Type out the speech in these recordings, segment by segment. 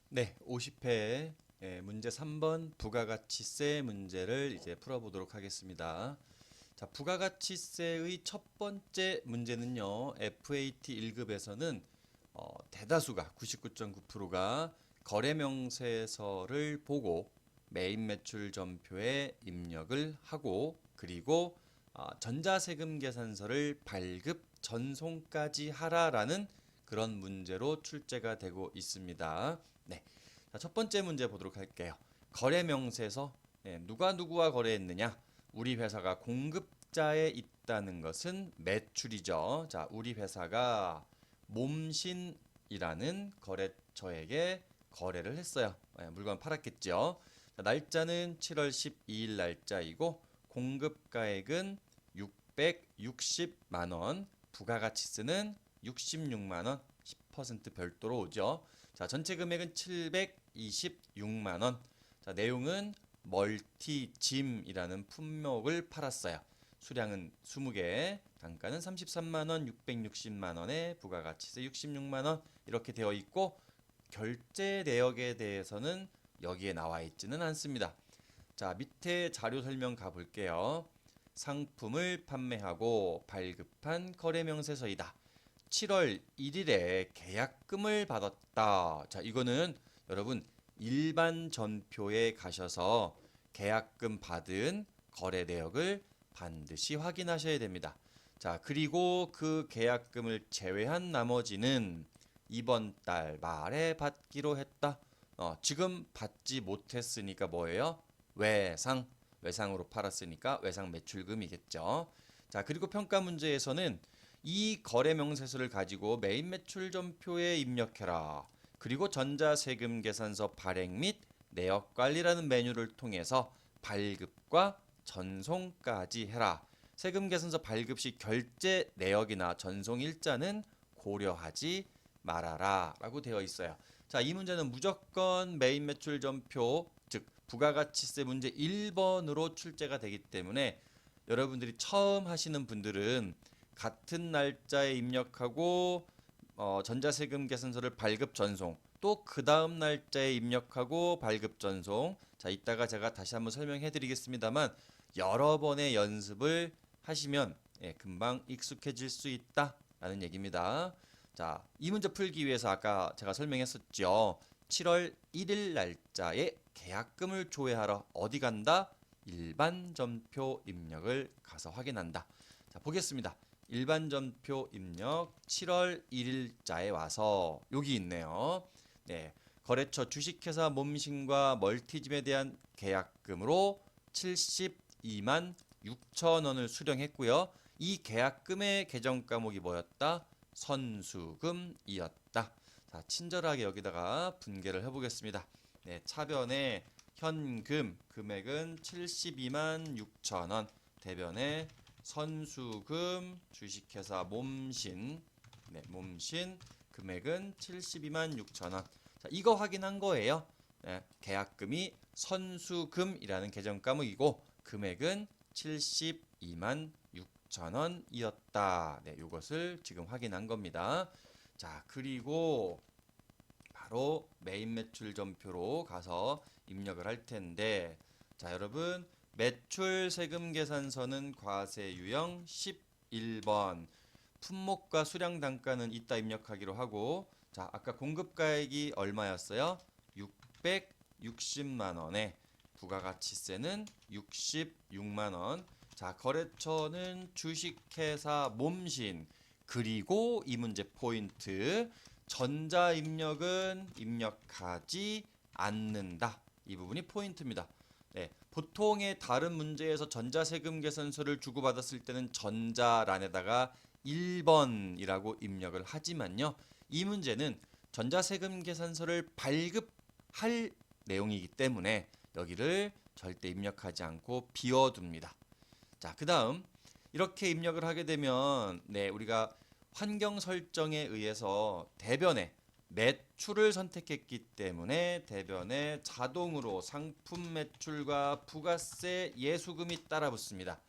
네, 50회 문제 3번 부가가치세 문제를 이제 풀어보도록 하겠습니다. 자, 부가가치세의 첫 번째 문제는요. FAT 1급에서는 대다수가 99.9%가 거래명세서를 보고 매입 매출 전표에 입력을 하고 그리고 전자세금 계산서를 발급 전송까지 하라라는 그런 문제로 출제가 되고 있습니다. 네. 자, 첫 번째 문제 보도록 할게요. 거래 명세서 누가 누구와 거래했느냐? 우리 회사가 공급자에 있다는 것은 매출이죠. 자, 우리 회사가 몸신이라는 거래처에게 거래를 했어요. 물건 팔았겠죠. 자, 날짜는 7월 12일 날짜이고 공급가액은 660만 원, 부가가치세는 66만 원, 10% 별도로 오죠. 자, 전체 금액은 726만 원. 자, 내용은 멀티짐이라는 품목을 팔았어요. 수량은 20개, 단가는 33만 원, 660만 원에 부가가치세 66만 원 이렇게 되어 있고 결제 내역에 대해서는 여기에 나와 있지는 않습니다. 자, 밑에 자료 설명 가볼게요. 상품을 판매하고 발급한 거래명세서이다. 7월 1일에 계약금을 받았다. 자, 이거는 여러분 일반 전표에 가셔서 계약금 받은 거래 내역을 반드시 확인하셔야 됩니다. 자, 그리고 그 계약금을 제외한 나머지는 이번 달 말에 받기로 했다. 지금 받지 못했으니까 뭐예요? 외상. 외상으로 팔았으니까 외상 매출금이겠죠. 자, 그리고 평가 문제에서는 이 거래 명세서를 가지고 매입 매출 전표에 입력해라. 그리고 전자세금 계산서 발행 및 내역 관리라는 메뉴를 통해서 발급과 전송까지 해라. 세금 계산서 발급 시 결제 내역이나 전송 일자는 고려하지 말아라 라고 되어 있어요. 자, 이 문제는 무조건 매입 매출 전표, 즉 부가가치세 문제 1번으로 출제가 되기 때문에 여러분들이 처음 하시는 분들은 같은 날짜에 입력하고 전자세금 계산서를 발급 전송 또 그 다음 날짜에 입력하고 발급 전송. 자, 이따가 제가 다시 한번 설명해 드리겠습니다만 여러 번의 연습을 하시면 금방 익숙해질 수 있다라는 얘기입니다. 자, 이 문제 풀기 위해서 아까 제가 설명했었죠. 7월 1일 날짜에 계약금을 조회하러 어디 간다? 일반 전표 입력을 가서 확인한다. 자, 보겠습니다. 일반 전표 입력 7월 1일자에 와서 여기 있네요. 네, 거래처 주식회사 몸신과 멀티짐에 대한 계약금으로 72만 6천 원을 수령했고요. 이 계약금의 계정 과목이 뭐였다? 선수금이었다. 자, 친절하게 여기다가 분개를 해보겠습니다. 네, 차변에 현금 금액은 72만 6천 원, 대변에 선수금 주식회사 몸신, 네, 몸신 금액은 72만 6천 원. 자, 이거 확인한 거예요. 네, 계약금이 선수금이라는 계정 과목이고 금액은 72만 6천 원이었다. 네, 이것을 지금 확인한 겁니다. 자, 그리고 바로 매입 매출 전표로 가서 입력을 할 텐데, 자, 여러분 매출 세금 계산서는 과세 유형 11번, 품목과 수량 단가는 이따 입력하기로 하고, 자, 아까 공급가액이 얼마였어요? 660만 원에 부가가치세는 66만 원. 자, 거래처는 주식회사 몸신. 그리고 이 문제 포인트. 전자 입력은 입력하지 않는다. 이 부분이 포인트입니다. 네, 보통의 다른 문제에서 전자세금 계산서를 주고받았을 때는 전자란에다가 1번이라고 입력을 하지만요. 이 문제는 전자세금 계산서를 발급할 내용이기 때문에 여기를 절대 입력하지 않고 비워둡니다. 자, 그 다음 이렇게 입력을 하게 되면 우리가 환경 설정에 의해서 대변에 매출을 선택했기 때문에 대변에 자동으로 상품 매출과 부가세 예수금이 따라붙습니다.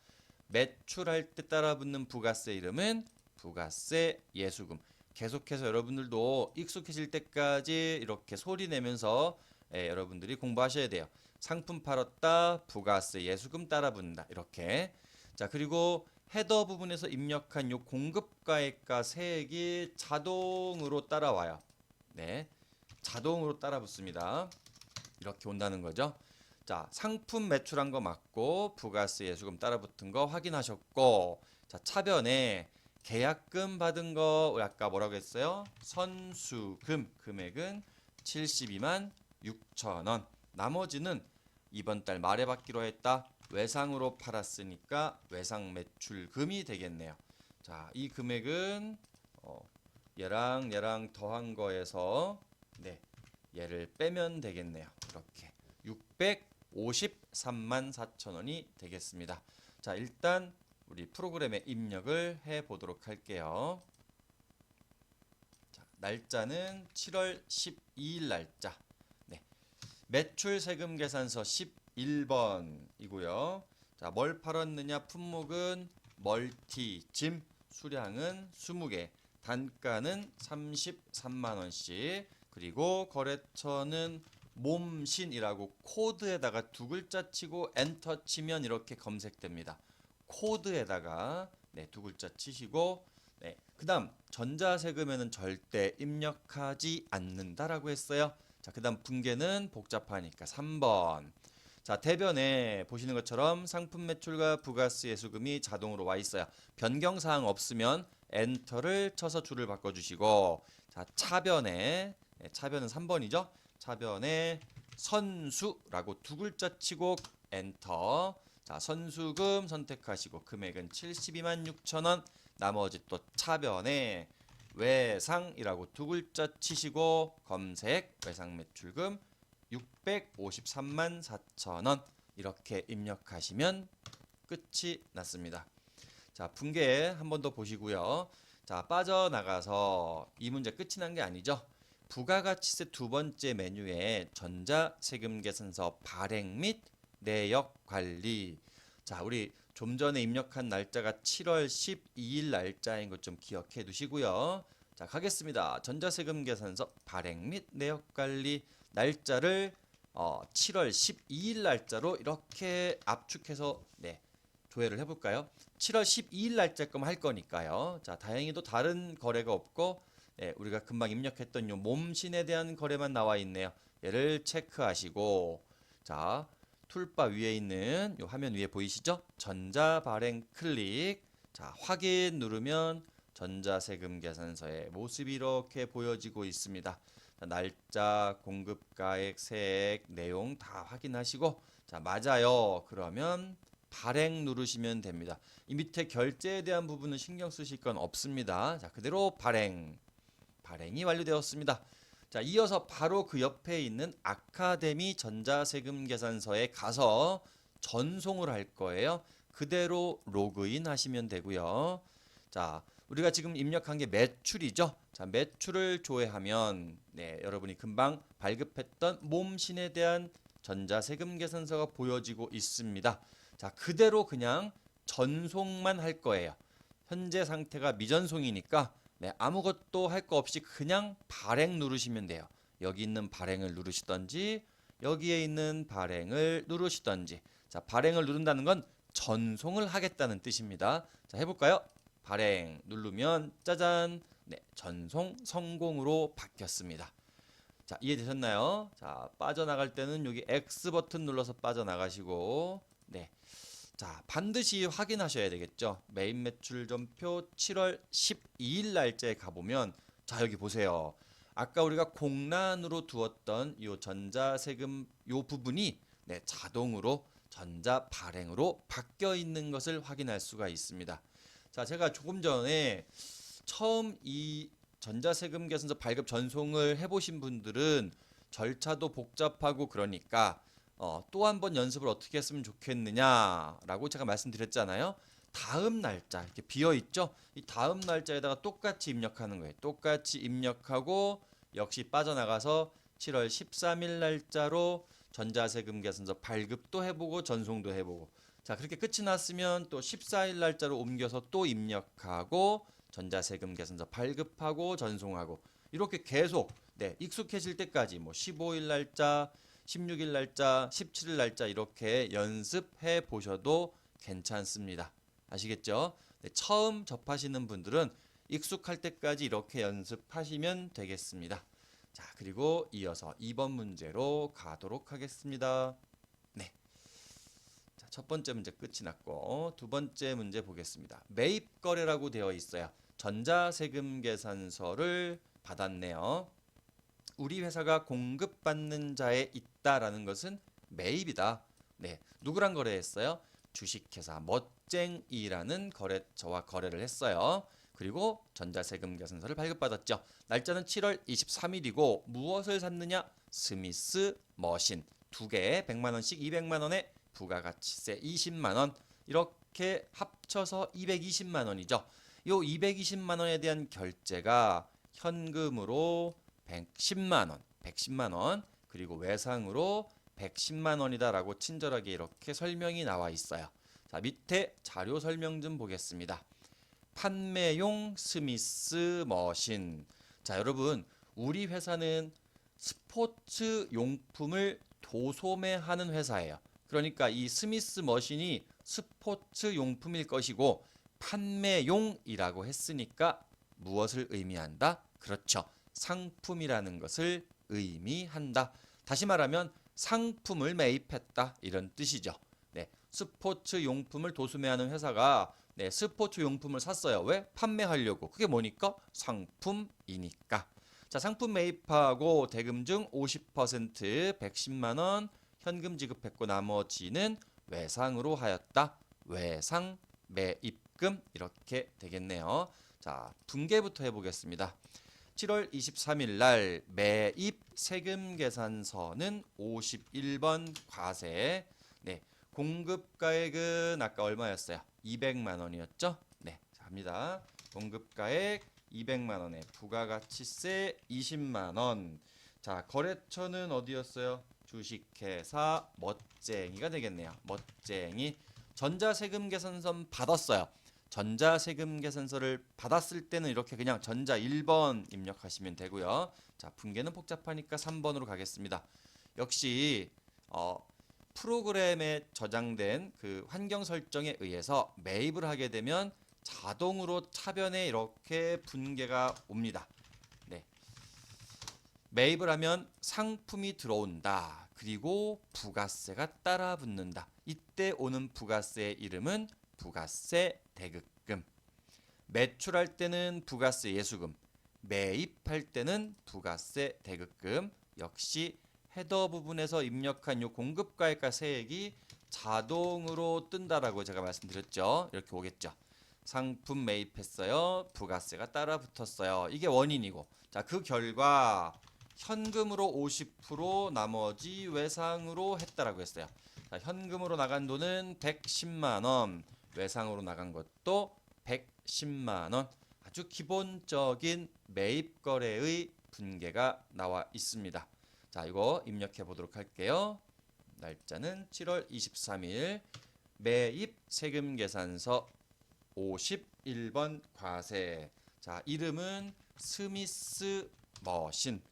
매출할 때 따라붙는 부가세 이름은 부가세 예수금. 계속해서 여러분들도 익숙해질 때까지 이렇게 소리 내면서 여러분들이 공부하셔야 돼요. 상품 팔았다, 부가세, 예수금 따라 붙는다. 이렇게. 자, 그리고 헤더 부분에서 입력한 요 공급가액과 세액이 자동으로 따라와요. 네. 자동으로 따라 붙습니다. 이렇게 온다는 거죠. 자, 상품 매출한 거 맞고 부가세 예수금 따라 붙은 거 확인하셨고, 자, 차변에 계약금 받은 거 아까 뭐라고 했어요? 선수금 금액은 72만 6천 원. 나머지는 이번 달 말에 받기로 했다. 외상으로 팔았으니까 외상 매출금이 되겠네요. 자, 이 금액은 얘랑 더한 거에서 네, 얘를 빼면 되겠네요. 이렇게 653만 4천 원이 되겠습니다. 자, 일단 우리 프로그램에 입력을 해 보도록 할게요. 자, 날짜는 7월 12일 날짜. 네. 매출 세금 계산서 11번이고요. 자, 뭘 팔았느냐? 품목은 멀티짐, 수량은 20개, 단가는 33만 원씩. 그리고 거래처는 몸신이라고 코드에다가 두 글자 치고 엔터 치면 이렇게 검색됩니다. 코드에다가 네, 두 글자 치시고 네, 그다음 전자세금에는 절대 입력하지 않는다라고 했어요. 자, 그다음 분계는 복잡하니까 3번. 자, 대변에 보시는 것처럼 상품 매출과 부가세 예수금이 자동으로 와 있어요. 변경 사항 없으면 엔터를 쳐서 줄을 바꿔 주시고, 자, 차변에 네, 차변은 3번이죠. 차변에 선수라고 두 글자 치고 엔터. 자, 선수금 선택하시고 금액은 72만 6천 원. 나머지 또 차변에 외상이라고 두 글자 치시고 검색 외상 매출금 653만 4천 원 이렇게 입력하시면 끝이 났습니다. 자, 분계 한 번 더 보시고요. 자, 빠져나가서 이 문제 끝이 난 게 아니죠. 부가가치세 두 번째 메뉴에 전자세금 계산서 발행 및 내역 관리. 자, 우리 좀 전에 입력한 날짜가 7월 12일 날짜인 것 좀 기억해 두시고요. 자, 가겠습니다. 전자세금 계산서 발행 및 내역 관리 날짜를 7월 12일 날짜로 이렇게 압축해서 네, 조회를 해볼까요? 7월 12일 날짜끔 할 거니까요. 자, 다행히도 다른 거래가 없고 네, 우리가 금방 입력했던 요 몸신에 대한 거래만 나와 있네요. 얘를 체크하시고 자, 툴바 위에 있는 요 화면 위에 보이시죠? 전자 발행 클릭. 자, 확인 누르면 전자세금 계산서의 모습이 이렇게 보여지고 있습니다. 자, 날짜, 공급가액, 세액, 내용 다 확인하시고 자, 맞아요. 그러면 발행 누르시면 됩니다. 이 밑에 결제에 대한 부분은 신경 쓰실 건 없습니다. 자, 그대로 발행이 완료되었습니다. 자, 이어서 바로 그 옆에 있는 아카데미 전자세금 계산서에 가서 전송을 할 거예요. 그대로 로그인 하시면 되고요. 자, 우리가 지금 입력한 게 매출이죠. 자, 매출을 조회하면 네, 여러분이 금방 발급했던 몸신에 대한 전자세금 계산서가 보여지고 있습니다. 자, 그대로 그냥 전송만 할 거예요. 현재 상태가 미전송이니까 네, 아무것도 할 거 없이 그냥 발행 누르시면 돼요. 여기 있는 발행을 누르시던지 여기에 있는 발행을 누르시던지. 자, 발행을 누른다는 건 전송을 하겠다는 뜻입니다. 자, 해볼까요? 발행 누르면 짜잔, 네, 전송 성공으로 바뀌었습니다. 자, 이해되셨나요? 자, 빠져나갈 때는 여기 X 버튼 눌러서 빠져나가시고 네. 자, 반드시 확인하셔야 되겠죠. 메인 매출 전표 7월 12일 날짜에 가보면 자, 여기 보세요. 아까 우리가 공란으로 두었던 이 전자세금 요 부분이 네, 자동으로 전자 발행으로 바뀌어 있는 것을 확인할 수가 있습니다. 자, 제가 조금 전에 처음 이 전자세금 계산서 발급 전송을 해보신 분들은 절차도 복잡하고 그러니까 또 한 번 연습을 어떻게 했으면 좋겠느냐라고 제가 말씀드렸잖아요. 다음 날짜 이렇게 비어 있죠? 이 다음 날짜에다가 똑같이 입력하는 거예요. 똑같이 입력하고 역시 빠져나가서 7월 13일 날짜로 전자세금 계산서 발급도 해보고 전송도 해보고 자, 그렇게 끝이 났으면 또 14일 날짜로 옮겨서 또 입력하고 전자세금 계산서 발급하고 전송하고 이렇게 계속 익숙해질 때까지 뭐 15일 날짜, 16일 날짜, 17일 날짜 이렇게 연습해 보셔도 괜찮습니다. 아시겠죠? 처음 접하시는 분들은 익숙할 때까지 이렇게 연습하시면 되겠습니다. 자, 그리고 이어서 2번 문제로 가도록 하겠습니다. 네. 자, 첫 번째 문제 끝이 났고 두 번째 문제 보겠습니다. 매입 거래라고 되어 있어요. 전자세금 계산서를 받았네요. 우리 회사가 공급받는 자에 있다라는 것은 매입이다. 네, 누구랑 거래했어요? 주식회사 멋쟁이라는 거래처와 거래를 했어요. 그리고 전자세금 계산서를 발급받았죠. 날짜는 7월 23일이고 무엇을 샀느냐? 스미스 머신 2개 100만 원씩 200만 원에 부가가치세 20만 원 이렇게 합쳐서 220만 원이죠. 요 220만 원에 대한 결제가 현금으로 110만 원 그리고 외상으로 110만 원이다라고 친절하게 이렇게 설명이 나와 있어요. 자, 밑에 자료 설명 좀 보겠습니다. 판매용 스미스 머신. 자, 여러분, 우리 회사는 스포츠 용품을 도소매하는 회사예요. 그러니까 이 스미스 머신이 스포츠 용품일 것이고 판매용이라고 했으니까 무엇을 의미한다? 그렇죠. 상품이라는 것을 의미한다. 다시 말하면 상품을 매입했다 이런 뜻이죠. 네, 스포츠 용품을 도소매하는 회사가 스포츠 용품을 샀어요. 왜? 판매하려고. 그게 뭐니까? 상품이니까. 자, 상품 매입하고 대금 중 50% 110만 원 현금 지급했고 나머지는 외상으로 하였다. 외상 매입금 이렇게 되겠네요. 자, 분계부터 해보겠습니다. 7월 23일 날 매입 세금 계산서는 51번 과세. 네, 공급가액은 아까 얼마였어요? 200만 원이었죠? 네, 자, 합니다. 공급가액 200만 원에 부가가치세 20만 원. 자, 거래처는 어디였어요? 주식회사 멋쟁이가 되겠네요. 멋쟁이. 전자세금 계산서 받았어요. 전자세금 계산서를 받았을 때는 이렇게 그냥 전자 1번 입력하시면 되고요. 자, 분계는 복잡하니까 3번으로 가겠습니다. 역시 프로그램에 저장된 그 환경 설정에 의해서 매입을 하게 되면 자동으로 차변에 이렇게 분계가 옵니다. 네. 매입을 하면 상품이 들어온다. 그리고 부가세가 따라 붙는다. 이때 오는 부가세의 이름은 부가세 대급금. 매출할 때는 부가세 예수금, 매입할 때는 부가세 대급금. 역시 헤더 부분에서 입력한 요 공급가액과 세액이 자동으로 뜬다라고 제가 말씀드렸죠. 이렇게 오겠죠. 상품 매입했어요. 부가세가 따라 붙었어요. 이게 원인이고. 자, 그 결과 현금으로 50% 나머지 외상으로 했다라고 했어요. 자, 현금으로 나간 돈은 110만 원, 외상으로 나간 것도 110만 원. 아주 기본적인 매입 거래의 분계가 나와 있습니다. 자, 이거 입력해 보도록 할게요. 날짜는 7월 23일 매입 세금 계산서 51번 과세. 자, 이름은 스미스 머신.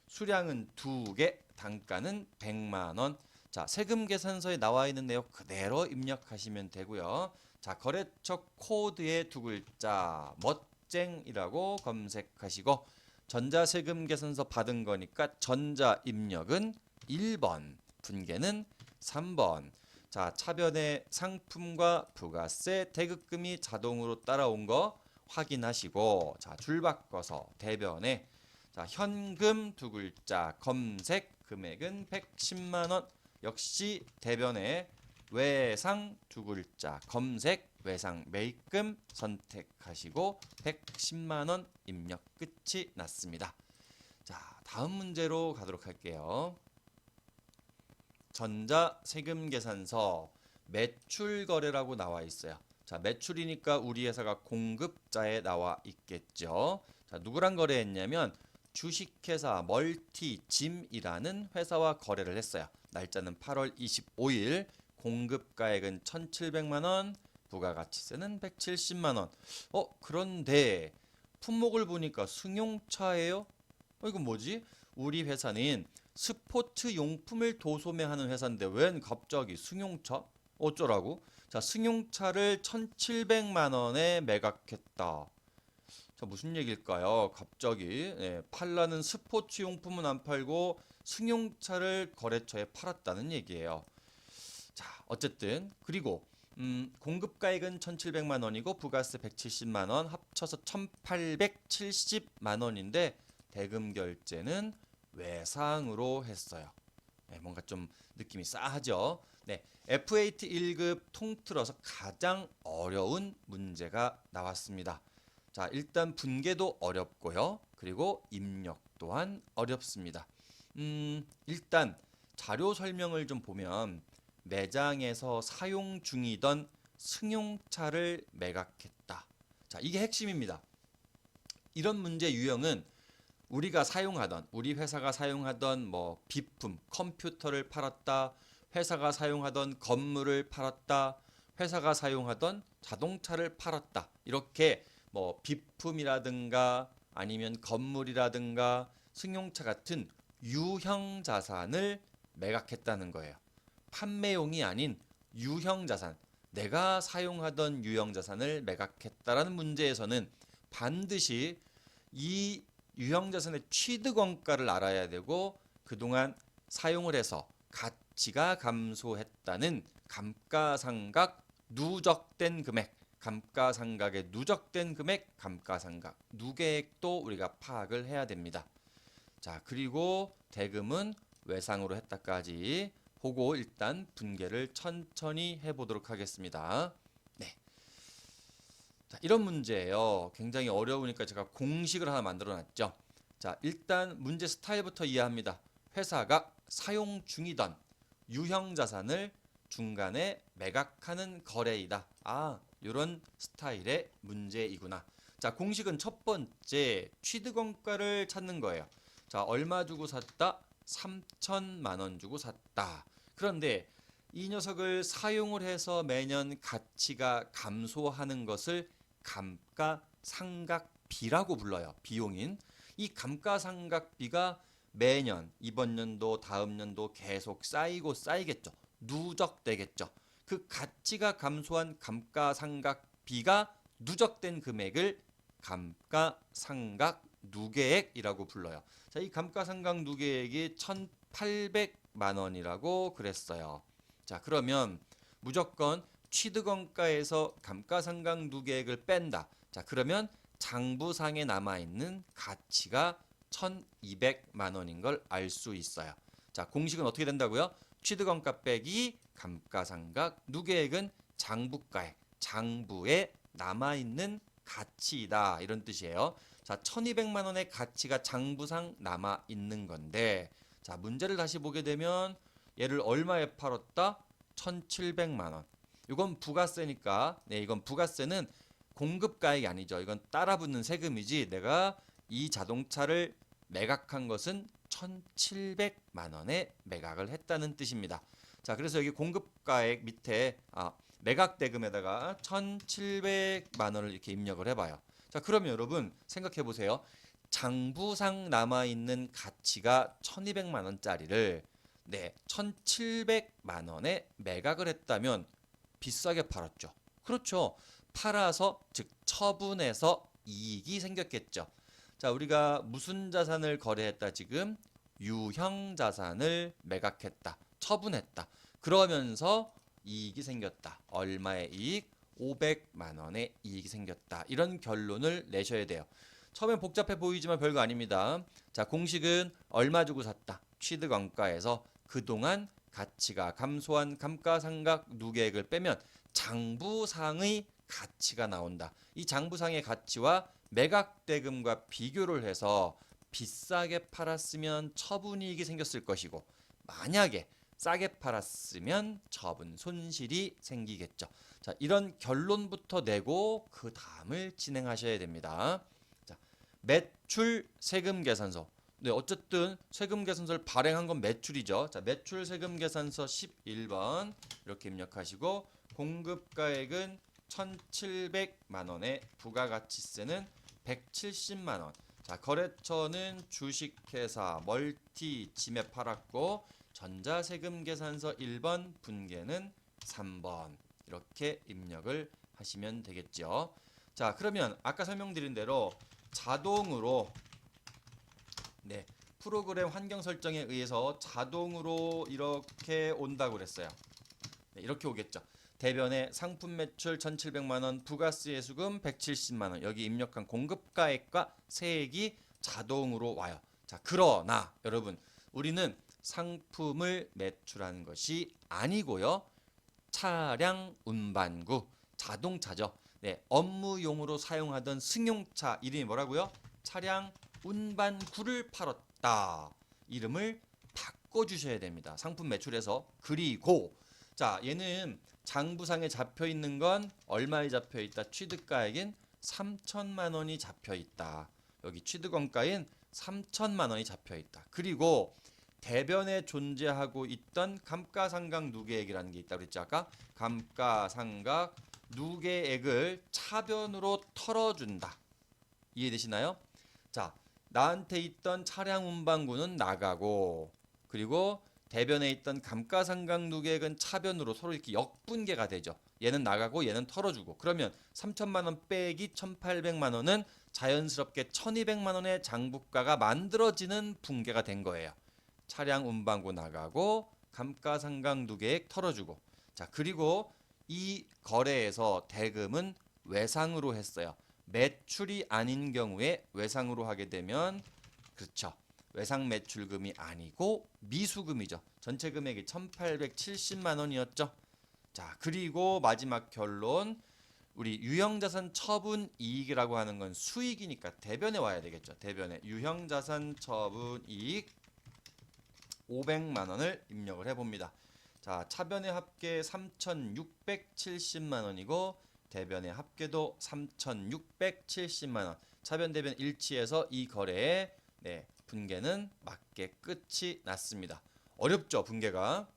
수량은 2개, 단가는 100만 원. 자, 세금 계산서에 나와 있는 내용 그대로 입력하시면 되고요. 자, 거래처 코드의 두 글자 멋쟁이라고 검색하시고 전자세금 계산서 받은 거니까 전자 입력은 1번, 분계는 3번. 자, 차변에 상품과 부가세 대급금이 자동으로 따라온 거 확인하시고 자, 줄 바꿔서 대변에 자, 현금 두 글자 검색 금액은 110만 원. 역시 대변에 외상 두 글자 검색 외상 매입금 선택하시고 110만 원 입력 끝이 났습니다. 자, 다음 문제로 가도록 할게요. 전자세금 계산서 매출 거래라고 나와 있어요. 자, 매출이니까 우리 회사가 공급자에 나와 있겠죠. 자, 누구랑 거래했냐면 주식회사 멀티짐이라는 회사와 거래를 했어요. 날짜는 8월 25일, 공급가액은 1,700만 원, 부가가치세는 170만 원. 그런데 품목을 보니까 승용차예요? 이건 뭐지? 우리 회사는 스포츠 용품을 도소매하는 회사인데 웬 갑자기 승용차? 어쩌라고? 자, 승용차를 1,700만 원에 매각했다. 자, 무슨 얘기일까요? 갑자기 팔라는 스포츠 용품은 안 팔고 승용차를 거래처에 팔았다는 얘기예요. 자, 어쨌든 그리고 공급가액은 1,700만 원이고 부가세 170만 원 합쳐서 1,870만 원인데 대금 결제는 외상으로 했어요. 뭔가 좀 느낌이 싸하죠. 네, F8 1급 통틀어서 가장 어려운 문제가 나왔습니다. 자, 일단 분계도 어렵고요. 그리고 입력 또한 어렵습니다. 일단 자료 설명을 좀 보면 매장에서 사용 중이던 승용차를 매각했다. 자, 이게 핵심입니다. 이런 문제 유형은 우리가 사용하던, 우리 회사가 사용하던 뭐 비품, 컴퓨터를 팔았다, 회사가 사용하던 건물을 팔았다, 회사가 사용하던 자동차를 팔았다. 이렇게 뭐 비품이라든가 아니면 건물이라든가 승용차 같은 유형 자산을 매각했다는 거예요. 판매용이 아닌 유형 자산, 내가 사용하던 유형 자산을 매각했다라는 문제에서는 반드시 이 유형 자산의 취득 원가를 알아야 되고 그동안 사용을 해서 가치가 감소했다는 감가상각 누적된 금액, 감가상각의 누적된 금액, 감가상각 누계액도 우리가 파악을 해야 됩니다. 자, 그리고 대금은 외상으로 했다까지 보고 일단 분계를 천천히 해보도록 하겠습니다. 네. 자, 이런 문제예요. 굉장히 어려우니까 제가 공식을 하나 만들어 놨죠. 자, 일단 문제 스타일부터 이해합니다. 회사가 사용 중이던 유형 자산을 중간에 매각하는 거래이다. 이런 스타일의 문제이구나. 자, 공식은 첫 번째 취득원가를 찾는 거예요. 자, 얼마 주고 샀다? 3천만 원 주고 샀다. 그런데 이 녀석을 사용을 해서 매년 가치가 감소하는 것을 감가상각비라고 불러요. 비용인. 이 감가상각비가 매년 이번 연도 다음 연도 계속 쌓이고 쌓이겠죠. 누적되겠죠. 그 가치가 감소한 감가상각비가 누적된 금액을 감가상각 누계액이라고 불러요. 자, 이 감가상각 누계액이 1,800만 원이라고 그랬어요. 자, 그러면 무조건 취득원가에서 감가상각 누계액을 뺀다. 자, 그러면 장부상에 남아있는 가치가 1,200만 원인 걸 알 수 있어요. 자, 공식은 어떻게 된다고요? 취득원가 빼기 감가상각 누계액은 장부가액, 장부에 남아있는 가치이다. 이런 뜻이에요. 자, 1,200만 원의 가치가 장부상 남아있는 건데, 자, 문제를 다시 보게 되면 얘를 얼마에 팔았다? 1,700만 원. 이건 부가세니까, 이건 부가세는 공급가액이 아니죠. 이건 따라붙는 세금이지, 내가 이 자동차를 매각한 것은 1,700만 원에 매각을 했다는 뜻입니다. 자, 그래서 여기 공급가액 밑에 매각대금에다가 1,700만 원을 이렇게 입력을 해봐요. 자, 그러면 여러분 생각해 보세요. 장부상 남아있는 가치가 1,200만 원짜리를 1,700만 원에 매각을 했다면 비싸게 팔았죠. 그렇죠. 팔아서 즉 처분해서 이익이 생겼겠죠. 자, 우리가 무슨 자산을 거래했다 지금? 유형 자산을 매각했다. 처분했다. 그러면서 이익이 생겼다. 얼마의 이익? 500만 원의 이익이 생겼다. 이런 결론을 내셔야 돼요. 처음엔 복잡해 보이지만 별거 아닙니다. 자, 공식은 얼마 주고 샀다. 취득원가에서 그동안 가치가 감소한 감가상각 누계액을 빼면 장부상의 가치가 나온다. 이 장부상의 가치와 매각대금과 비교를 해서 비싸게 팔았으면 처분이익이 생겼을 것이고 만약에 싸게 팔았으면 처분 손실이 생기겠죠. 자, 이런 결론부터 내고 그 다음을 진행하셔야 됩니다. 자, 매출 세금 계산서. 어쨌든 세금 계산서를 발행한 건 매출이죠. 자, 매출 세금 계산서 11번 이렇게 입력하시고 공급가액은 1,700만 원의 부가가치세는 170만 원. 자, 거래처는 주식회사 멀티 지매 팔았고 전자세금 계산서 1번, 분계는 3번. 이렇게 입력을 하시면 되겠죠. 자, 그러면 아까 설명드린 대로 자동으로 프로그램 환경 설정에 의해서 자동으로 이렇게 온다고 그랬어요. 이렇게 오겠죠. 대변에 상품 매출 1,700만 원, 부가세 수금 170만 원. 여기 입력한 공급가액과 세액이 자동으로 와요. 자, 그러나 여러분, 우리는 상품을 매출하는 것이 아니고요. 차량 운반구, 자동차죠. 업무용으로 사용하던 승용차 이름이 뭐라고요? 차량 운반구를 팔았다. 이름을 바꿔주셔야 됩니다. 상품 매출에서. 그리고 자, 얘는 장부상에 잡혀 있는 건 얼마에 잡혀 있다? 취득가액인 3천만 원이 잡혀 있다. 여기 취득원가인 3천만 원이 잡혀 있다. 그리고 대변에 존재하고 있던 감가상각 누계액이라는 게 있다고 그랬죠. 아까 감가상각 누계액을 차변으로 털어준다. 이해되시나요? 자, 나한테 있던 차량 운반구는 나가고, 그리고 대변에 있던 감가상각 누계액은 차변으로 서로 이렇게 역분계가 되죠. 얘는 나가고 얘는 털어주고. 그러면 3천만 원 빼기 1,800만 원은 자연스럽게 1,200만 원의 장부가가 만들어지는 분계가 된 거예요. 차량 운반구 나가고 감가상각 누계액 털어주고. 자, 그리고 이 거래에서 대금은 외상으로 했어요. 매출이 아닌 경우에 외상으로 하게 되면 그렇죠. 외상 매출금이 아니고 미수금이죠. 전체 금액이 1,870만 원이었죠. 자, 그리고 마지막 결론. 우리 유형자산 처분 이익이라고 하는 건 수익이니까 대변에 와야 되겠죠. 대변에 유형자산 처분 이익 500만 원을 입력을 해봅니다. 자, 차변의 합계 3,670만 원이고 대변의 합계도 3,670만 원. 차변 대변 일치해서 이 거래의 분계는 맞게 끝이 났습니다. 어렵죠, 분계가.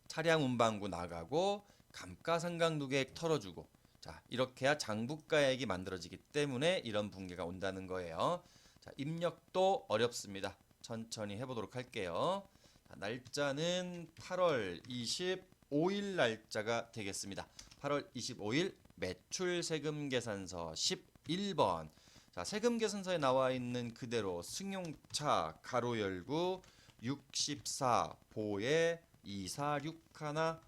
차량 운반구 나가고 감가상각 누계액 털어주고. 자, 이렇게 해야 장부가액이 만들어지기 때문에 이런 분계가 온다는 거예요. 자, 입력도 어렵습니다. 천천히 해보도록 할게요. 자, 날짜는 8월 25일 날짜가 되겠습니다. 8월 25일 매출세금 계산서 11번. 자, 세금 계산서에 나와 있는 그대로 승용차 가로 열고 64 보에 246 하나.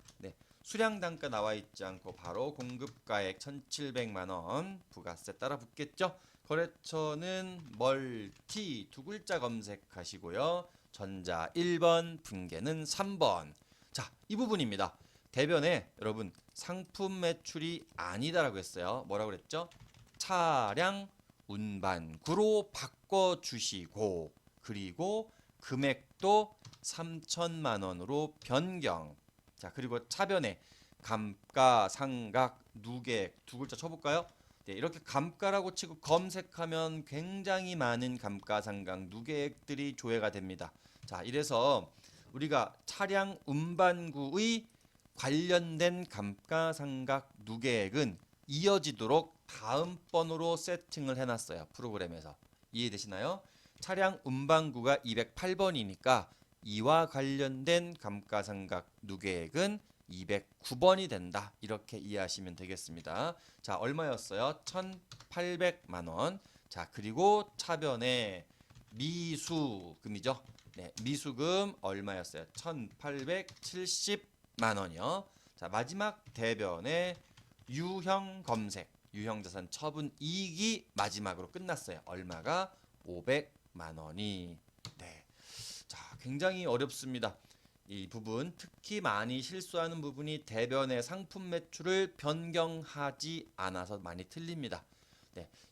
수량 단가 나와 있지 않고 바로 공급가액 1,700만 원 부가세 따라 붙겠죠. 거래처는 멀티 두 글자 검색하시고요. 전자 1번, 분계는 3번. 자, 이 부분입니다. 대변에 여러분 상품 매출이 아니다라고 했어요. 뭐라고 그랬죠? 차량 운반구로 바꿔주시고, 그리고 금액도 3천만 원으로 변경. 자, 그리고 차변에 감가상각 누계액 두 글자 쳐볼까요? 이렇게 감가라고 치고 검색하면 굉장히 많은 감가상각 누계액들이 조회가 됩니다. 자, 이래서 우리가 차량 운반구의 관련된 감가상각 누계액은 이어지도록 다음 번호로 세팅을 해놨어요. 프로그램에서. 이해되시나요? 차량 운반구가 208번이니까 이와 관련된 감가상각 누계액은 209번이 된다. 이렇게 이해하시면 되겠습니다. 자, 얼마였어요? 1,800만 원. 자, 그리고 차변에 미수금이죠. 미수금 얼마였어요? 1,870만 원이요. 자, 마지막 대변에 유형 검색, 유형자산 처분 이익이 마지막으로 끝났어요. 얼마가? 500만 원이. 자, 굉장히 어렵습니다. 이 부분 특히 많이 실수하는 부분이 대변의 상품 매출을 변경하지 않아서 많이 틀립니다.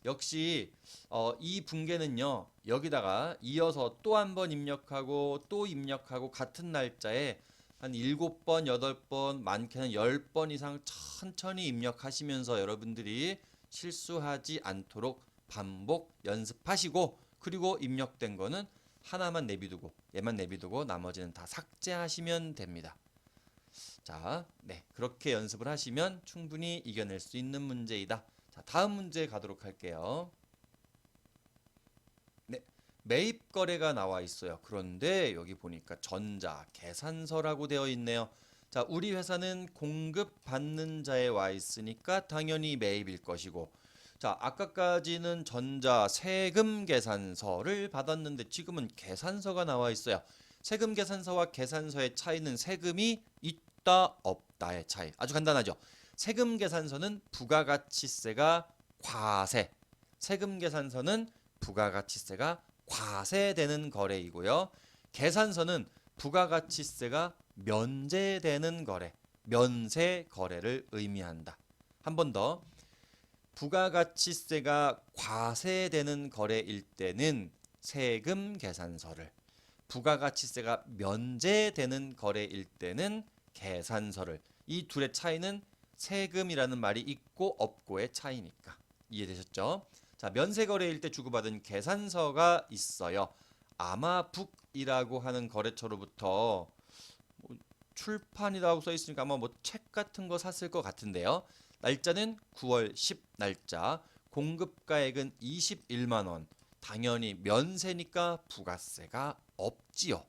역시 이 분계는요, 여기다가 이어서 또 한 번 입력하고 또 입력하고 같은 날짜에 한 7번, 8번, 많게는 10번 이상 천천히 입력하시면서 여러분들이 실수하지 않도록 반복 연습하시고, 그리고 입력된 거는 하나만 내비두고 얘만 내비두고 나머지는 다 삭제하시면 됩니다. 자, 네, 그렇게 연습을 하시면 충분히 이겨낼 수 있는 문제이다. 자, 다음 문제 가도록 할게요. 네, 매입 거래가 나와 있어요. 그런데 여기 보니까 전자 계산서라고 되어 있네요. 자, 우리 회사는 공급받는 자에 와 있으니까 당연히 매입일 것이고, 자, 아까까지는 전자 세금 계산서를 받았는데 지금은 계산서가 나와 있어요. 세금 계산서와 계산서의 차이는 세금이 있다 없다의 차이. 아주 간단하죠. 세금 계산서는 부가가치세가 과세. 세금 계산서는 부가가치세가 과세되는 거래이고요. 계산서는 부가가치세가 면제되는 거래, 면세 거래를 의미한다. 한 번 더. 부가가치세가 과세되는 거래일 때는 세금 계산서를, 부가가치세가 면제되는 거래일 때는 계산서를. 이 둘의 차이는 세금이라는 말이 있고 없고의 차이니까. 이해되셨죠? 자, 면세 거래일 때 주고받은 계산서가 있어요. 아마북이라고 하는 거래처로부터 출판이라고 써 있으니까 아마 뭐 책 같은 거 샀을 것 같은데요. 날짜는 9월 10 날짜, 공급가액은 21만 원. 당연히 면세니까 부가세가 없지요.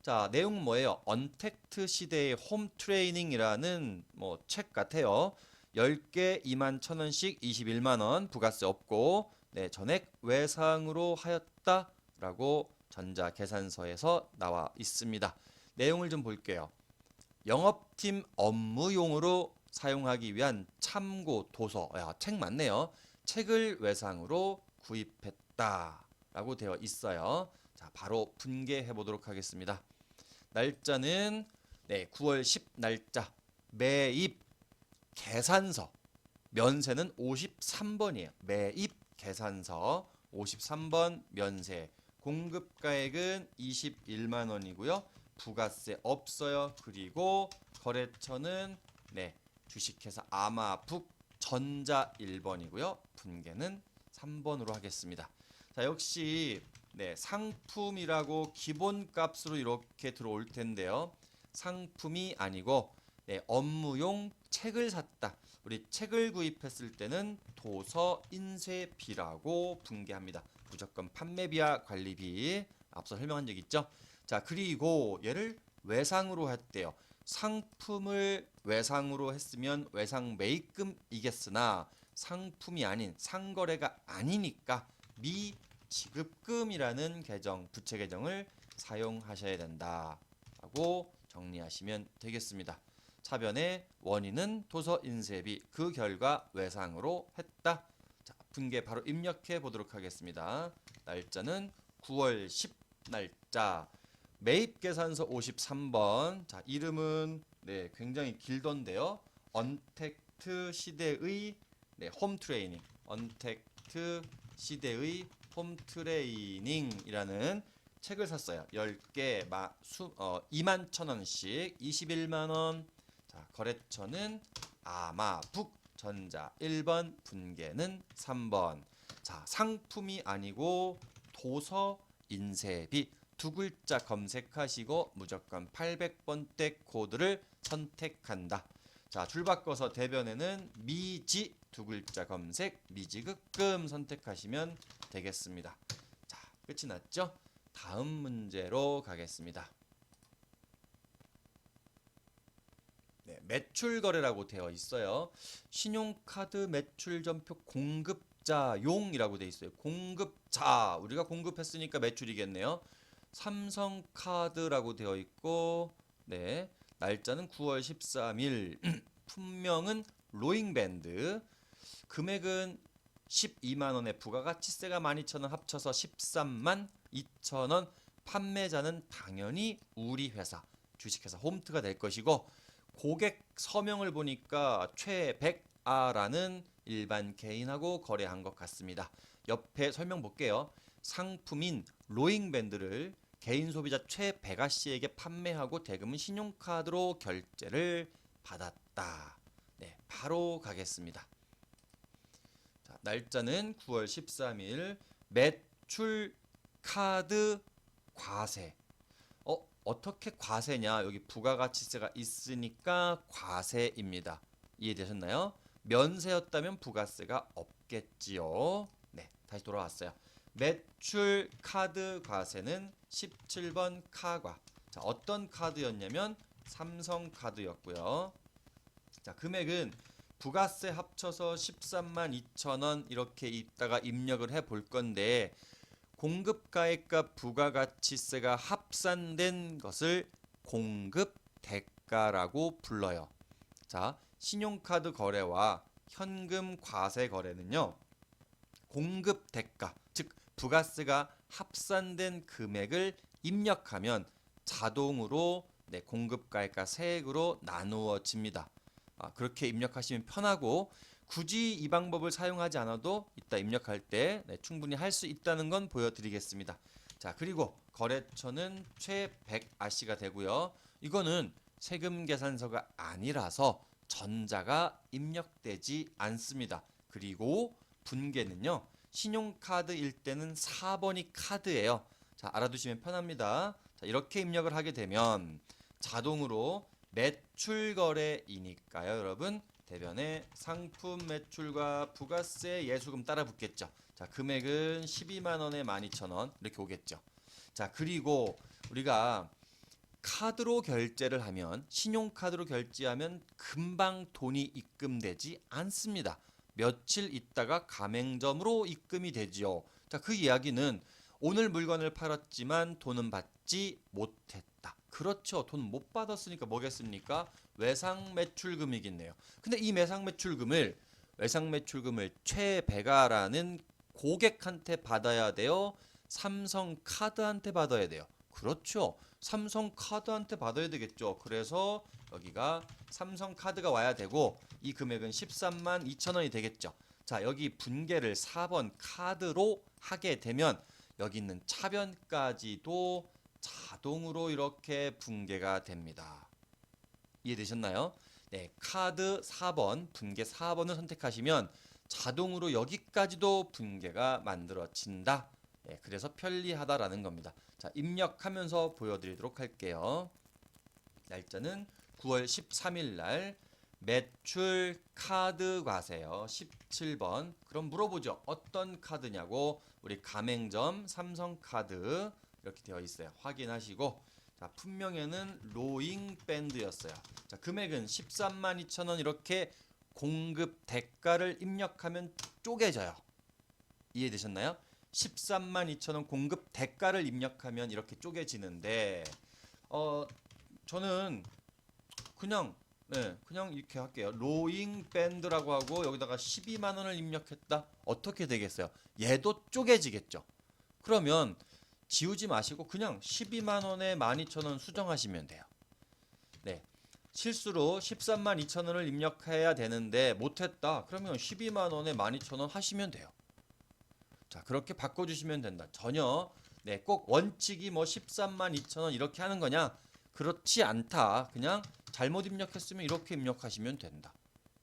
자, 내용 뭐예요? 언택트 시대의 홈 트레이닝이라는 뭐 책 같아요. 10개 2만 1,000원씩 21만 원, 부가세 없고, 네, 전액 외상으로 하였다라고 전자 계산서에서 나와 있습니다. 내용을 좀 볼게요. 영업팀 업무용으로 사용하기 위한 참고 도서. 야, 책 맞네요. 책을 외상으로 구입했다라고 되어 있어요. 자, 바로 분개해 보도록 하겠습니다. 날짜는 네, 9월 10 날짜. 매입 계산서. 면세는 53번이에요. 매입 계산서 53번 면세. 공급가액은 21만 원이고요. 부가세 없어요. 그리고 거래처는 네, 주식회사 아마북 전자 1번이고요. 분계는 3번으로 하겠습니다. 자, 역시 네, 상품이라고 기본값으로 이렇게 들어올 텐데요. 상품이 아니고 네, 업무용 책을 샀다. 우리 책을 구입했을 때는 도서 인쇄비라고 분계합니다. 무조건 판매비와 관리비. 앞서 설명한 적 있죠? 자, 그리고 얘를 외상으로 했대요. 상품을 외상으로 했으면 외상 매입금이겠으나 상품이 아닌 상거래가 아니니까 미지급금이라는 계정, 부채 계정을 사용하셔야 된다라고 정리하시면 되겠습니다. 차변의 원인은 도서 인쇄비, 그 결과 외상으로 했다. 자, 분계 바로 입력해 보도록 하겠습니다. 날짜는 9월 10 날짜. 매입계산서 53번. 자, 이름은 네, 굉장히 길던데요. 언택트 시대의 네, 홈 트레이닝. 언택트 시대의 홈 트레이닝이라는 책을 샀어요. 10개 2만 1,000원씩 21만 원. 자, 거래처는 아마북 전자 1번, 분계는 3번. 자, 상품이 아니고 도서 인쇄비 두 글자 검색하시고 무조건 800번대 코드를 선택한다. 자, 줄 바꿔서 대변에는 미지 두 글자 검색, 미지급금 선택하시면 되겠습니다. 자, 끝이 났죠? 다음 문제로 가겠습니다. 네, 매출 거래라고 되어 있어요. 신용카드 매출 전표 공급자용이라고 되어 있어요. 공급자, 우리가 공급했으니까 매출이겠네요. 삼성카드라고 되어 있고, 네, 날짜는 9월 13일. 품명은 로잉밴드. 금액은 12만 원에 부가가치세가 12,000원 합쳐서 13만 2천원. 판매자는 당연히 우리 회사, 주식회사 홈트가 될 것이고, 고객 서명을 보니까 최백아라는 일반 개인하고 거래한 것 같습니다. 옆에 설명 볼게요. 상품인 로잉밴드를 개인 소비자 최백아 씨에게 판매하고 대금은 신용카드로 결제를 받았다. 네, 바로 가겠습니다. 자, 날짜는 9월 13일. 매출 카드 과세. 어떻게 과세냐? 여기 부가가치세가 있으니까 과세입니다. 이해되셨나요? 면세였다면 부가세가 없겠지요. 네, 다시 돌아왔어요. 매출 카드 과세는 17번 카과. 자, 어떤 카드였냐면 삼성카드였고요. 자, 금액은 부가세 합쳐서 13만 2천 원 이렇게 있다가 입력을 해 볼 건데 공급가액과 부가가치세가 합산된 것을 공급대가라고 불러요. 자, 신용카드 거래와 현금 과세 거래는요. 공급대가, 즉 부가세가 합산된 금액을 입력하면 자동으로 공급가액과 세액으로 나누어집니다. 그렇게 입력하시면 편하고 굳이 이 방법을 사용하지 않아도 이따 입력할 때 충분히 할 수 있다는 건 보여드리겠습니다. 자, 그리고 거래처는 최100아씨가 되고요. 이거는 세금 계산서가 아니라서 전자가 입력되지 않습니다. 그리고 분계는요. 신용카드일 때는 4번이 카드예요. 자, 알아두시면 편합니다. 자, 이렇게 입력을 하게 되면 자동으로 매출 거래이니까요, 여러분. 대변에 상품 매출과 부가세 예수금 따라 붙겠죠. 자, 금액은 12만 원에 12,000원 이렇게 오겠죠. 자, 그리고 우리가 카드로 결제를 하면 신용카드로 결제하면 금방 돈이 입금되지 않습니다. 며칠 있다가 가맹점으로 입금이 되지요. 자, 그 이야기는 오늘 물건을 팔았지만 돈은 받지 못했다. 그렇죠. 돈 못 받았으니까 뭐겠습니까? 외상매출금이겠네요. 근데 이 외상매출금을 최배가라는 고객한테 받아야 돼요? 삼성카드한테 받아야 돼요? 그렇죠. 삼성카드한테 받아야 되겠죠. 그래서 여기가 삼성카드가 와야 되고 이 금액은 13만 2천 원이 되겠죠. 자, 여기 분계를 4번 카드로 하게 되면 여기 있는 차변까지도 자동으로 이렇게 분계가 됩니다. 이해되셨나요? 네, 카드 4번, 분계 4번을 선택하시면 자동으로 여기까지도 분계가 만들어진다. 네, 그래서 편리하다라는 겁니다. 자, 입력하면서 보여드리도록 할게요. 날짜는 9월 13일 날 매출 카드 과세요. 17번. 그럼 물어보죠. 어떤 카드냐고. 우리 가맹점 삼성카드 이렇게 되어 있어요. 확인하시고 자, 품명에는 로잉 밴드였어요. 자, 금액은 13만 2천 원 이렇게 공급 대가를 입력하면 쪼개져요. 이해되셨나요? 13만 2천 원 공급 대가를 입력하면 이렇게 쪼개지는데 저는 그냥 그냥 이렇게 할게요. 로잉 밴드라고 하고 여기다가 12만 원을 입력했다. 어떻게 되겠어요? 얘도 쪼개지겠죠. 그러면 지우지 마시고 그냥 12만 원에 12,000원 수정하시면 돼요. 네. 실수로 13만 2천 원을 입력해야 되는데 못했다. 그러면 12만 원에 12,000원 하시면 돼요. 자, 그렇게 바꿔주시면 된다. 전혀 꼭 원칙이 뭐 13만 2천 원 이렇게 하는 거냐? 그렇지 않다. 그냥 잘못 입력했으면 이렇게 입력하시면 된다.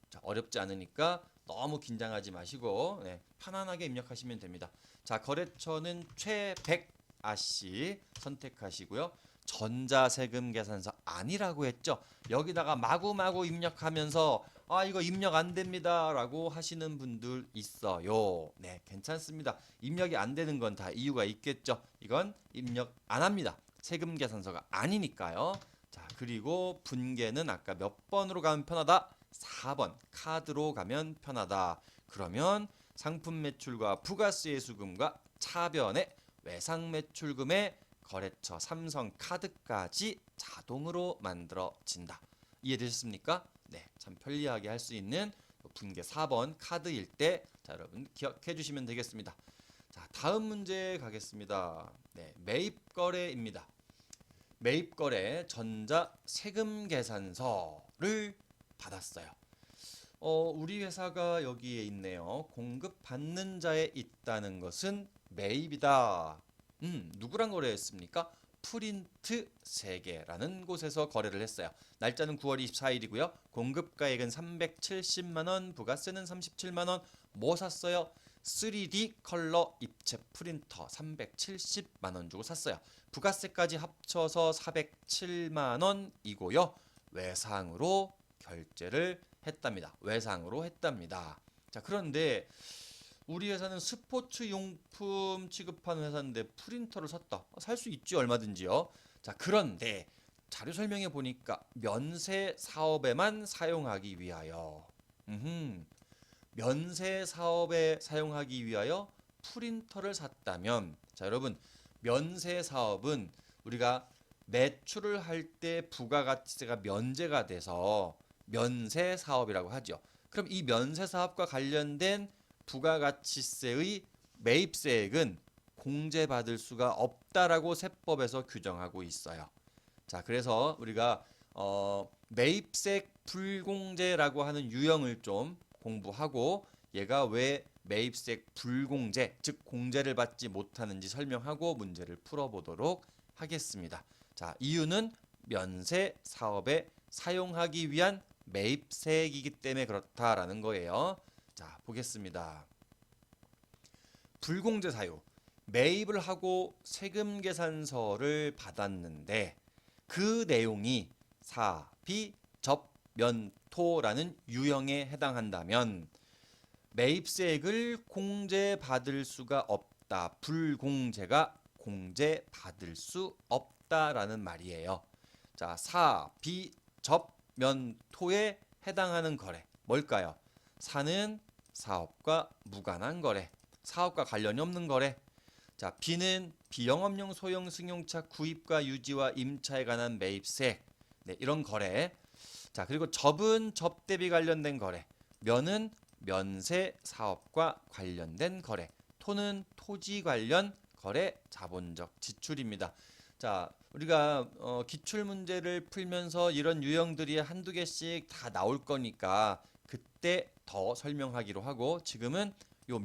자, 어렵지 않으니까 너무 긴장하지 마시고 편안하게 입력하시면 됩니다. 자, 거래처는 최100아씨 선택하시고요. 전자세금 계산서 아니라고 했죠. 여기다가 마구마구 입력하면서 이거 입력 안 됩니다 라고 하시는 분들 있어요. 네, 괜찮습니다. 입력이 안 되는 건 다 이유가 있겠죠. 이건 입력 안 합니다. 세금 계산서가 아니니까요. 자, 그리고 분계는 아까 몇 번으로 가면 편하다? 4번 카드로 가면 편하다. 그러면 상품 매출과 부가세 수금과 차변의 외상 매출금의 거래처 삼성카드까지 자동으로 만들어진다. 이해되셨습니까? 네, 참 편리하게 할 수 있는 분계 4번 카드일 때 자, 여러분 기억해 주시면 되겠습니다. 자, 다음 문제 가겠습니다. 네, 매입거래입니다. 매입거래 전자 세금 계산서를 받았어요. 우리 회사가 여기에 있네요. 공급받는 자에 있다는 것은 매입이다. 누구랑 거래했습니까? 프린트 세계라는 곳에서 거래를 했어요. 날짜는 9월 24일이고요. 공급가액은 370만 원, 부가세는 37만 원. 뭐 샀어요? 3D 컬러 입체 프린터 370만 원 주고 샀어요. 부가세까지 합쳐서 407만 원이고요. 외상으로 결제를 했답니다. 외상으로 했답니다. 자, 그런데 우리 회사는 스포츠 용품 취급하는 회사인데 프린터를 샀다. 살 수 있지 얼마든지요. 자, 그런데 자료 설명에 보니까 면세 사업에만 사용하기 위하여. 면세 사업에 사용하기 위하여 프린터를 샀다면, 자, 여러분, 면세 사업은 우리가 매출을 할 때 부가가치세가 면제가 돼서 면세 사업이라고 하죠. 그럼 이 면세 사업과 관련된 부가가치세의 매입세액은 공제받을 수가 없다라고 세법에서 규정하고 있어요. 자, 그래서 우리가 매입세액 불공제라고 하는 유형을 좀 공부하고 얘가 왜 매입세액 불공제, 즉 공제를 받지 못하는지 설명하고 문제를 풀어보도록 하겠습니다. 자, 이유는 면세 사업에 사용하기 위한 매입세액이기 때문에 그렇다라는 거예요. 자, 보겠습니다. 불공제 사유. 매입을 하고 세금 계산서를 받았는데 그 내용이 사비, 접, 면, 토라는 유형에 해당한다면 매입세액을 공제받을 수가 없다. 불공제가 공제받을 수 없다라는 말이에요. 자, 사비, 접, 면, 토에 해당하는 거래. 뭘까요? 사는 사업과 무관한 거래. 사업과 관련이 없는 거래. 자, B는 비영업용 소형 승용차 구입과 유지와 임차에 관한 매입세. 네, 이런 거래. 자, 그리고 접은 접 대비 관련된 거래. 면은 면세 사업과 관련된 거래. 토는 토지 관련 거래 자본적 지출입니다. 자, 우리가 기출 문제를 풀면서 이런 유형들이 한두 개씩 다 나올 거니까 그때 더 설명하기로 하고, 지금은 요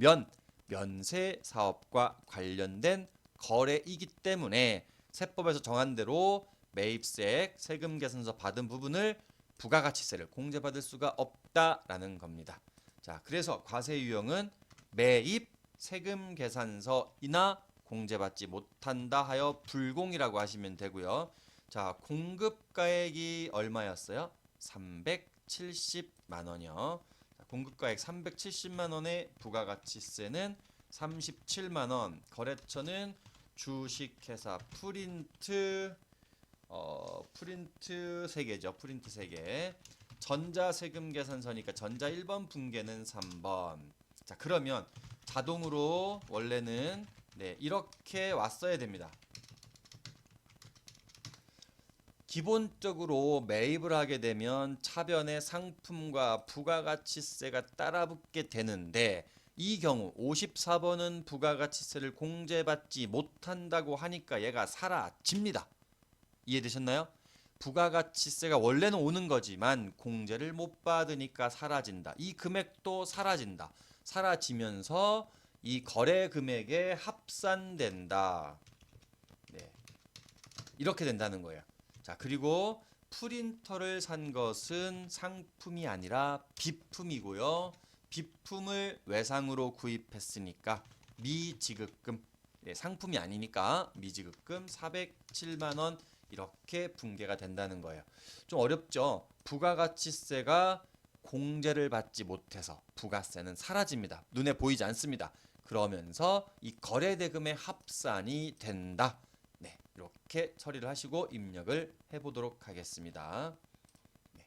면세 사업과 관련된 거래이기 때문에 세법에서 정한 대로 매입세액 세금 계산서 받은 부분을 부가가치세를 공제받을 수가 없다라는 겁니다. 자, 그래서 과세 유형은 매입 세금 계산서이나 공제받지 못한다 하여 불공이라고 하시면 되고요. 자, 공급가액이 얼마였어요? 370만 원이요. 공급가액 370만 원의 부가가치세는 37만 원. 거래처는 주식회사 프린트 3개죠. 프린트 3개. 전자세금 계산서니까 전자 1번, 분계는 3번. 자, 그러면 자동으로 원래는 이렇게 왔어야 됩니다. 기본적으로 매입을 하게 되면 차변에 상품과 부가가치세가 따라붙게 되는데, 이 경우 54번은 부가가치세를 공제받지 못한다고 하니까 얘가 사라집니다. 이해되셨나요? 부가가치세가 원래는 오는 거지만 공제를 못 받으니까 사라진다. 이 금액도 사라진다. 사라지면서 이 거래 금액에 합산된다. 네, 이렇게 된다는 거예요. 자, 그리고 프린터를 산 것은 상품이 아니라 비품이고요. 비품을 외상으로 구입했으니까 미지급금, 상품이 아니니까 미지급금 407만 원 이렇게 분계가 된다는 거예요. 좀 어렵죠? 부가가치세가 공제를 받지 못해서 부가세는 사라집니다. 눈에 보이지 않습니다. 그러면서 이 거래대금의 합산이 된다. 네, 이렇게 처리를 하시고 입력을 해보도록 하겠습니다. 네,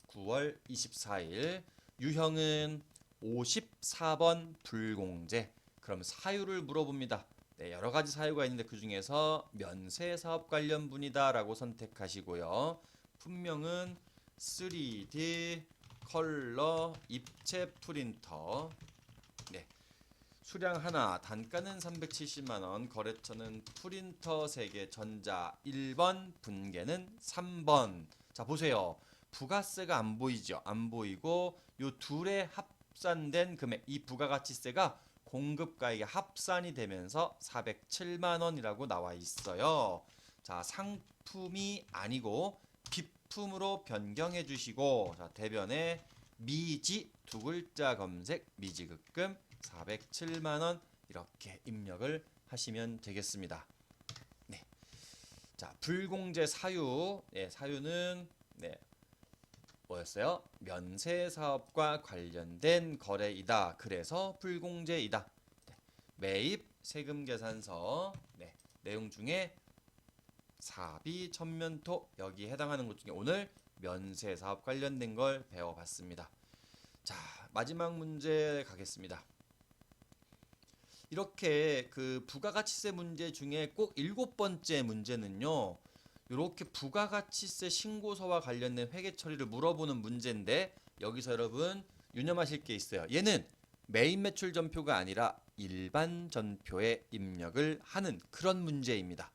9월 24일 유형은 54번 불공제. 그럼 사유를 물어봅니다. 네, 여러 가지 사유가 있는데 그 중에서 면세 사업 관련분이다 라고 선택하시고요. 품명은 3D 컬러 입체 프린터. 네, 수량 하나, 단가는 370만 원, 거래처는 프린터 3개, 전자 1번, 분계는 3번. 자, 보세요. 부가세가 안 보이죠? 안 보이고 요 둘의 합산된 금액, 이 부가가치세가 공급가액에 합산이 되면서 407만 원이라고 나와 있어요. 자, 상품이 아니고 비품으로 변경해 주시고, 자, 대변에 미지 두 글자 검색, 미지급금 407만 원 이렇게 입력을 하시면 되겠습니다. 네. 자, 불공제 사유. 네, 사유는 네. 뭐였어요? 면세 사업과 관련된 거래이다. 그래서 불공제이다. 네. 매입 세금 계산서. 네. 내용 중에 사비 천면토 여기에 해당하는 것 중에 오늘 면세 사업 관련된 걸 배워봤습니다. 자, 마지막 문제 가겠습니다. 이렇게 그 부가가치세 문제 중에 꼭 7번째 문제는요. 이렇게 부가가치세 신고서와 관련된 회계 처리를 물어보는 문제인데 여기서 여러분 유념하실 게 있어요. 얘는 매입 매출 전표가 아니라 일반 전표에 입력을 하는 그런 문제입니다.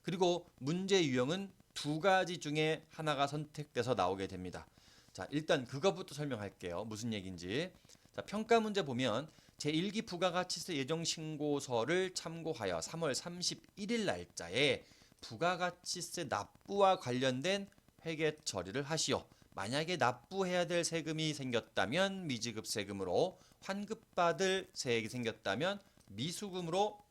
그리고 문제 유형은 두 가지 중에 하나가 선택돼서 나오게 됩니다. 자, 일단 그거부터 설명할게요. 무슨 얘기인지. 자, 평가 문제 보면 제1기 부가가치세 예정신고서를 참고하여 3월 31일 날짜에 부가가치세 납부와 관련된 회계 처리를 하시오. 만약에 납부해야 될 세금이 생겼다면 미지급 세금으로, 환급받을 세액이 생겼다면 미수금으로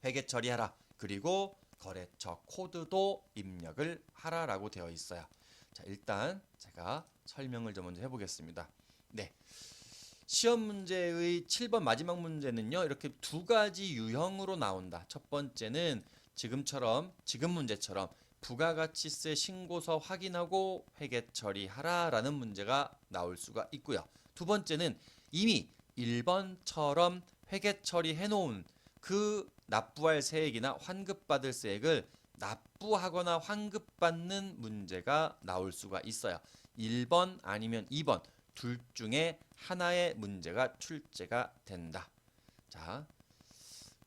회계 처리하라. 그리고 거래처 코드도 입력을 하라라고 되어 있어요. 자, 일단 제가 설명을 좀 먼저 해보겠습니다. 네. 시험 문제의 7번 마지막 문제는요. 이렇게 두 가지 유형으로 나온다. 첫 번째는 지금 문제처럼 부가가치세 신고서 확인하고 회계 처리하라라는 문제가 나올 수가 있고요. 두 번째는 이미 1번처럼 회계 처리해 놓은 그 납부할 세액이나 환급받을 세액을 납부하거나 환급받는 문제가 나올 수가 있어요. 1번 아니면 2번 둘 중에 하나의 문제가 출제가 된다. 자,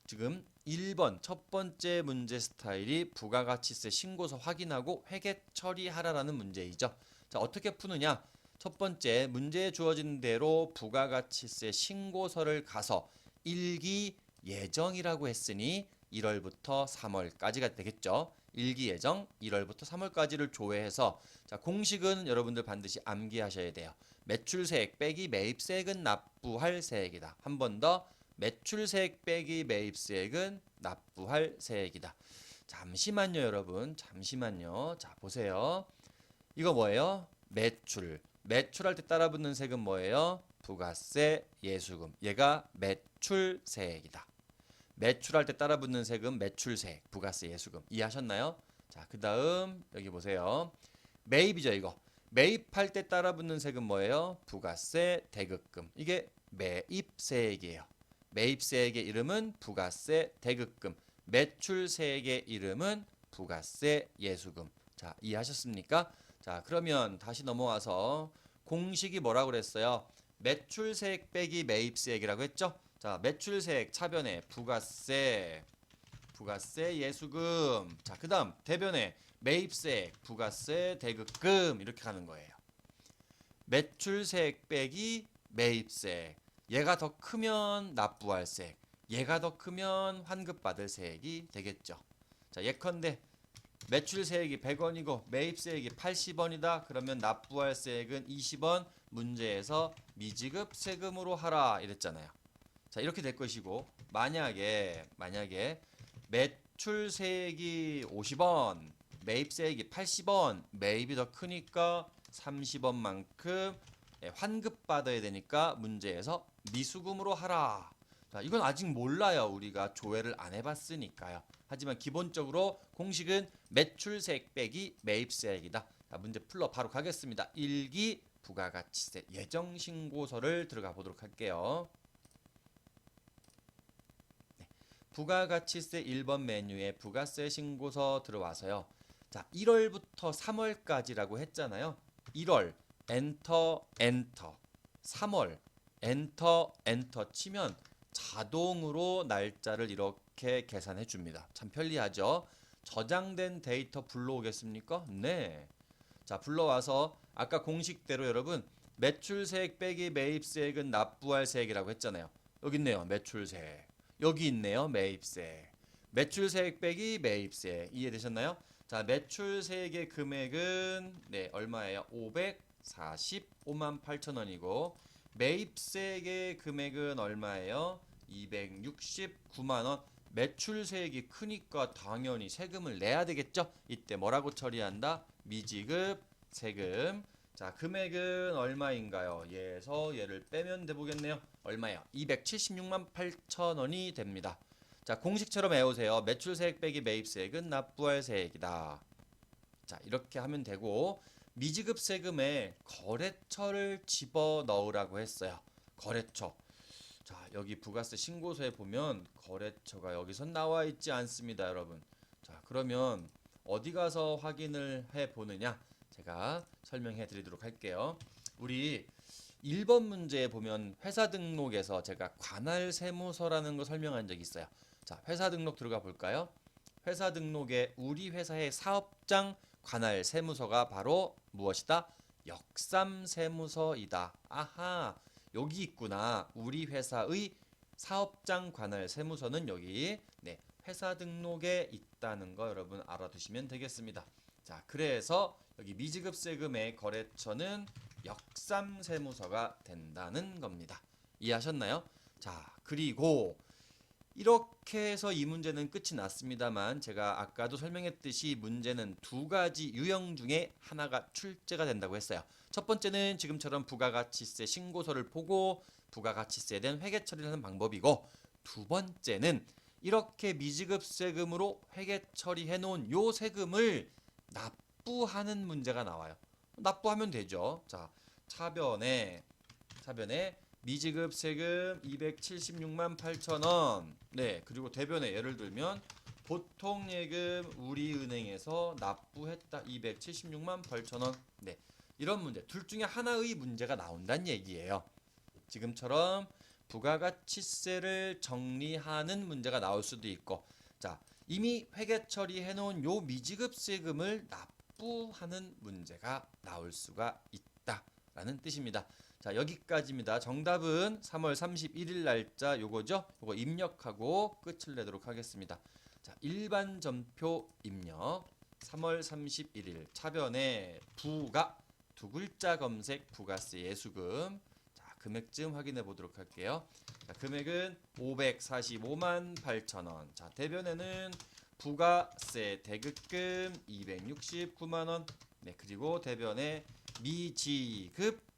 지금 1번 첫 번째 문제 스타일이 부가가치세 신고서 확인하고 회계 처리하라라는 문제이죠. 자, 어떻게 푸느냐? 첫 번째 문제에 주어진 대로 부가가치세 신고서를 가서 일기 예정이라고 했으니 1월부터 3월까지가 되겠죠. 일기 예정 1월부터 3월까지를 조회해서 자, 공식은 여러분들 반드시 암기하셔야 돼요. 매출세액 빼기 매입세액은 납부할 세액이다. 한 번 더 매출세액 빼기 매입세액은 납부할 세액이다. 잠시만요, 여러분. 잠시만요. 자, 보세요. 이거 뭐예요? 매출. 매출할 때 따라붙는 세금 뭐예요? 부가세, 예수금. 얘가 매출세액이다. 매출할 때 따라붙는 세금 매출세액, 부가세, 예수금. 이해하셨나요? 자, 그 다음 여기 보세요. 매입이죠, 이거. 매입할 때 따라붙는 세금 뭐예요? 부가세, 대급금. 이게 매입세액이에요. 매입세액의 이름은 부가세, 대급금. 매출세액의 이름은 부가세, 예수금. 자, 이해하셨습니까? 자, 그러면 다시 넘어와서 공식이 뭐라고 그랬어요? 매출세액 빼기 매입세액이라고 했죠? 자, 매출세액 차변에 부가세, 예수금. 자, 그 다음 대변에 매입세액, 부가세, 대급금 이렇게 가는 거예요. 매출세액 빼기 매입세액. 얘가 더 크면 납부할 세액, 얘가 더 크면 환급받을 세액이 되겠죠. 자, 예컨대 매출세액이 100원이고 매입세액이 80원이다. 그러면 납부할 세액은 20원. 문제에서 미지급 세금으로 하라 이랬잖아요. 자, 이렇게 될 것이고 만약에 매출세액이 50원, 매입세액이 80원, 매입이 더 크니까 30원만큼 환급받아야 되니까 문제에서 미수금으로 하라. 자, 이건 아직 몰라요. 우리가 조회를 안 해봤으니까요. 하지만 기본적으로 공식은 매출세액 빼기 매입세액이다. 자, 문제 풀러 바로 가겠습니다. 1기 부가가치세 예정신고서를 들어가 보도록 할게요. 네, 부가가치세 1번 메뉴에 부가세 신고서 들어와서요. 자, 1월부터 3월까지라고 했잖아요. 1월 엔터 3월 엔터 치면 자동으로 날짜를 이렇게 계산해 줍니다. 참 편리하죠. 저장된 데이터 불러오겠습니까? 네. 자, 불러와서 아까 공식대로 여러분 매출세액 빼기 매입세액은 납부할 세액이라고 했잖아요. 여기 있네요. 매출세액. 여기 있네요. 매입세액. 매출세액 빼기 매입세액. 이해되셨나요? 자, 매출세액의 금액은 네, 얼마예요? 545만 8천 원이고 매입세액의 금액은 얼마예요? 269만 원. 매출세액이 크니까 당연히 세금을 내야 되겠죠? 이때 뭐라고 처리한다? 미지급 세금. 자, 금액은 얼마인가요? 예서 얘를 빼면 돼 보겠네요. 얼마예요? 276만 8천 원이 됩니다. 자, 공식처럼 외우세요. 매출세액 빼기 매입세액은 납부할 세액이다. 자, 이렇게 하면 되고, 미지급 세금에 거래처를 집어 넣으라고 했어요. 거래처. 자, 여기 부가세 신고서에 보면 거래처가 여기선 나와 있지 않습니다, 여러분. 자, 그러면 어디 가서 확인을 해 보느냐? 제가 설명해 드리도록 할게요. 우리 1번 문제에 보면 회사 등록에서 제가 관할 세무서라는 거 설명한 적이 있어요. 자, 회사 등록 들어가 볼까요? 회사 등록에 우리 회사의 사업장 관할 세무서가 바로 무엇이다? 역삼세무서이다. 아하, 여기 있구나. 우리 회사의 사업장 관할 세무서는 여기 회사 등록에 있다는 거 여러분 알아두시면 되겠습니다. 자, 그래서 여기 미지급 세금의 거래처는 역삼세무서가 된다는 겁니다. 이해하셨나요? 자, 그리고 이렇게 해서 이 문제는 끝이 났습니다만 제가 아까도 설명했듯이 문제는 두 가지 유형 중에 하나가 출제가 된다고 했어요. 첫 번째는 지금처럼 부가가치세 신고서를 보고 부가가치세에 대한 회계 처리를 하는 방법이고, 두 번째는 이렇게 미지급 세금으로 회계 처리해 놓은 요 세금을 납부하는 문제가 나와요. 납부하면 되죠. 자, 차변에 미지급 세금 276만 8천 원. 네, 그리고 대변에 예를 들면 보통 예금 우리은행에서 납부했다 276만 8천 원. 네, 이런 문제 둘 중에 하나의 문제가 나온다는 얘기예요. 지금처럼 부가가치세를 정리하는 문제가 나올 수도 있고, 자, 이미 회계 처리해 놓은 요 미지급 세금을 납부하는 문제가 나올 수가 있다라는 뜻입니다. 자, 여기까지입니다. 정답은 3월 31일 날짜 요거죠? 요거 입력하고 끝을 내도록 하겠습니다. 자, 일반 전표 입력 3월 31일 차변에 부가 두 글자 검색 부가세 예수금. 자, 금액쯤 확인해 보도록 할게요. 자, 금액은 545만 8천 원. 자, 대변에는 부가세 대급금 269만 원. 네, 그리고 대변에 미지급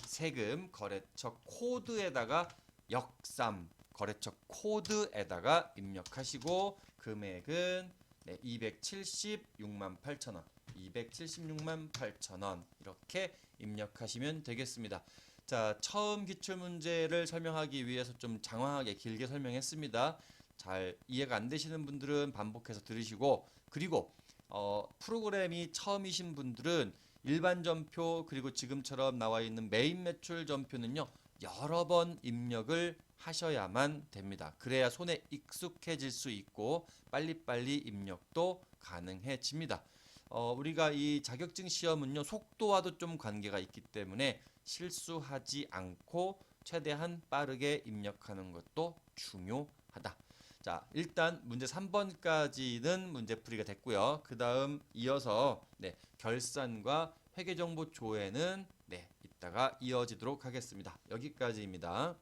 세금 거래처 코드에다가 역삼 거래처 코드에다가 입력하시고 금액은 276만 8천 원 276만 8천 원 이렇게 입력하시면 되겠습니다. 자, 처음 기출문제를 설명하기 위해서 좀 장황하게 길게 설명했습니다. 잘 이해가 안 되시는 분들은 반복해서 들으시고, 그리고 프로그램이 처음이신 분들은 일반 전표 그리고 지금처럼 나와 있는 메인 매출 전표는요 여러 번 입력을 하셔야만 됩니다. 그래야 손에 익숙해질 수 있고 빨리빨리 입력도 가능해집니다. 우리가 이 자격증 시험은요 속도와도 좀 관계가 있기 때문에 실수하지 않고 최대한 빠르게 입력하는 것도 중요하다. 자, 일단 문제 3번까지는 문제풀이가 됐고요. 그 다음 이어서 결산과 회계정보 조회는 이따가 이어지도록 하겠습니다. 여기까지입니다.